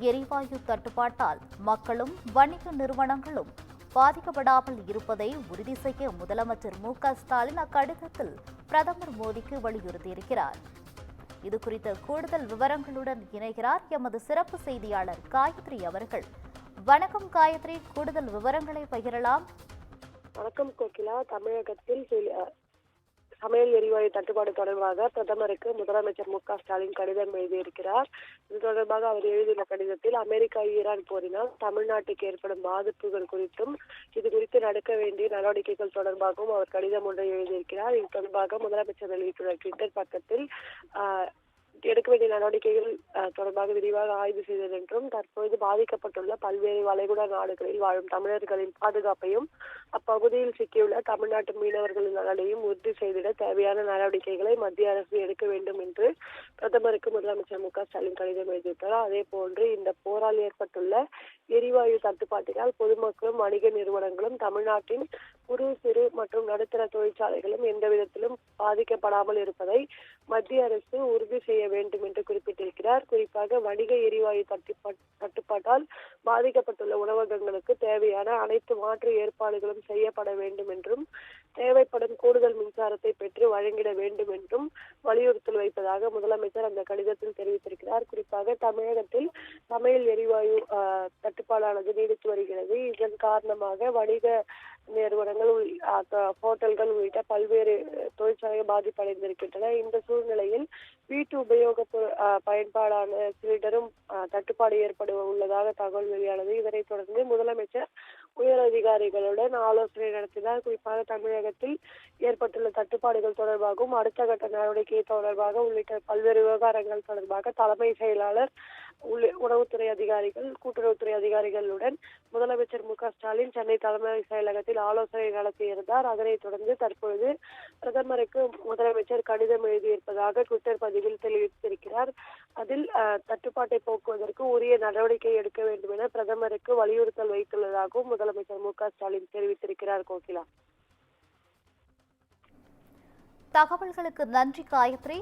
எரிவாயு தட்டுப்பாட்டால் மக்களும் வணிக நிறுவனங்களும் பாதிக்கப்படாமல் இருப்பதை உறுதி செய்ய முதலமைச்சர் மு.க.ஸ்டாலின் அக்கடிதத்தில் பிரதமர் மோடிக்கு வலியுறுத்தியிருக்கிறார். இதுகுறித்த கூடுதல் விவரங்களுடன் இணைகிறார் எமது சிறப்பு செய்தியாளர் காயத்ரி அவர்கள். வணக்கம் காயத்ரி, கூடுதல் விவரங்களை பகிரலாம். வணக்கம் கோகிலா. தமிழகத்தில் சமையல் எரிவாயு தட்டுப்பாடு தொடர்பாக பிரதமருக்கு முதலமைச்சர் மு.க.ஸ்டாலின் கடிதம் எழுதியிருக்கிறார். இது தொடர்பாக அவர் எழுதியுள்ள கடிதத்தில் அமெரிக்கா ஈரான் போரினால் தமிழ்நாட்டுக்கு ஏற்படும் பாதிப்புகள் குறித்தும் இது குறித்து நடக்க வேண்டிய நடவடிக்கைகள் தொடர்பாகவும் அவர் கடிதம் ஒன்றை எழுதியிருக்கிறார். இது தொடர்பாக முதலமைச்சர் வெளியிட்டுள்ள ட்விட்டர் பக்கத்தில் எடுக்க வேண்டிய நடவடிக்கைகள் தொடர்பாக விரிவாக ஆய்வு செய்தது என்றும் தற்போது பாதிக்கப்பட்டுள்ள பல்வேறு வளைகுடா நாடுகளில் வாழும் தமிழர்களின் பாதுகாப்பையும் அப்பகுதியில் சிக்கியுள்ள தமிழ்நாட்டு மீனவர்களின் நலனையும் உறுதி செய்திட தேவையான நடவடிக்கைகளை மத்திய அரசு எடுக்க வேண்டும் என்று பிரதமருக்கு முதலமைச்சர் மு.க.ஸ்டாலின் கடிதம் எழுதியுள்ளார். அதே போன்று இந்த போரால் ஏற்பட்டுள்ள எரிவாயு தட்டுப்பாட்டினால் பொதுமக்களும் வணிக நிறுவனங்களும் தமிழ்நாட்டின் குறு சிறு மற்றும் நடுத்தர தொழிற்சாலைகளும் எந்த விதத்திலும் பாதிக்கப்படாமல் இருப்பதை மத்திய அரசு உறுதி செய்ய வேண்டும் என்று குறிப்பிட்டிருக்கிறார். குறிப்பாக வணிக எரிவாயு தட்டுப்பாட்டால் பாதிக்கப்பட்டுள்ள உணவகங்களுக்கு தேவையான அனைத்து மாற்று ஏற்பாடுகளும் செய்யப்பட வேண்டும் என்றும் தேவைப்படும் கூடுதல் மின்சாரத்தை பெற்று வழங்கிட வேண்டும் என்றும் வலியுறுத்தல் வைப்பதாக முதலமைச்சர் அந்த கடிதத்தில் தெரிவித்திருக்கிறார். குறிப்பாக தமிழகத்தில் சமையல் எரிவாயு தட்டுப்பாடானது நீடித்து வருகிறது. இதன் காரணமாக வணிக நிறுவனங்கள், ஹோட்டல்கள் உள்ளிட்ட பல்வேறு தொழிற்சாலைகள் பாதிப்படைந்திருக்கின்றன. இந்த சூழ்நிலையில் வீட்டு உபயோக பயன்பாடான சிலிண்டரும் தட்டுப்பாடு ஏற்பட உள்ளதாக தகவல் வெளியானது. இதனைத் தொடர்ந்து முதலமைச்சர் உயர் அதிகாரிகளுடன் ஆலோசனை நடத்தினார். குறிப்பாக தமிழகத்தில் ஏற்பட்டுள்ள தட்டுப்பாடுகள் தொடர்பாகவும் அடுத்த கட்ட நடவடிக்கை தொடர்பாக உள்ளிட்ட பல்வேறு விவகாரங்கள் தொடர்பாக தலைமை செயலாளர், உணவுத்துறை அதிகாரிகள், கூட்டுறவுத்துறை அதிகாரிகளுடன் முதலமைச்சர் மு.க.ஸ்டாலின் சென்னை தலைமை செயலகத்தில் ஆலோசனை நடத்தியிருந்தார். அதனைத் தொடர்ந்து தற்பொழுது பிரதமருக்கு முதலமைச்சர் கடிதம் எழுதியிருப்பதாக ட்விட்டர் பதிவில் தெரிவித்திருக்கிறார். அதில் தட்டுப்பாட்டை போக்குவதற்கு உரிய நடவடிக்கை எடுக்க வேண்டும் என பிரதமருக்கு வலியுறுத்தல் வைத்துள்ளதாகவும் முதலமைச்சர் மு.க.ஸ்டாலின் தெரிவித்திருக்கிறார். கோகிலா, தகவல்களுக்கு நன்றி காயத்ரி.